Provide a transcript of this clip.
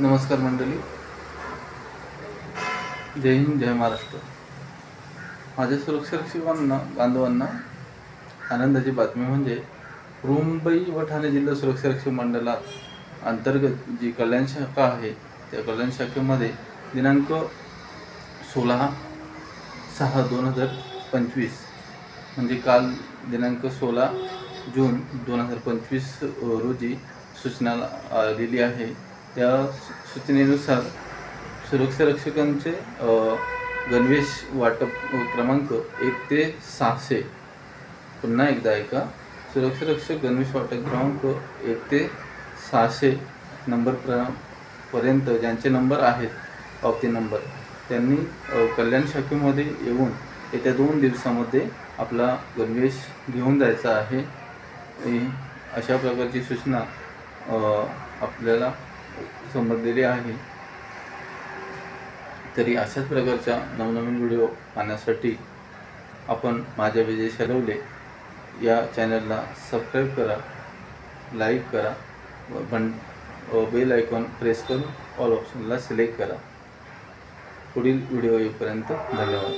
नमस्कार मंडळी, जय हिंद, जय महाराष्ट्र। माझ्या सुरक्षारक्षक बांधवांना आनंदाची बातमी म्हणजे मुंबई व ठाणे जिल्हा सुरक्षारक्षक मंडळात अंतर्गत जी कल्याण शाखा आहे त्या कल्याण शाखेमध्ये दिनांक 16/6/2025 म्हणजे काल दिनांक 16 जून 2025 रोजी सूचना आलेली आहे। त्या सूचनेनुसार सुरक्षारक्षकांचे गणवेश वाटप क्रमांक 1 ते 600, पुन्हा एकदा ऐका, सुरक्षारक्षक गणवेश वाटप क्रमांक 1 ते 600 नंबरपर्यंत ज्यांचे नंबर आहेत, पावती नंबर, त्यांनी कल्याण शाखेमध्ये येऊन येत्या 2 दिवसामध्ये आपला गणवेश घेऊन जायचा आहे। अशा प्रकारची सूचना आपल्याला समजलेली आहे। तरी अशाच प्रकारच्या नवनवीन व्हिडिओ पाहण्यासाठी आपण माझ्या विजय शलवले या चॅनलला सबस्क्राईब करा, लाईक करा व बेल आयकॉन प्रेस करून ऑल ऑप्शनला सिलेक्ट करा। पुढील व्हिडिओ येईपर्यंत धन्यवाद।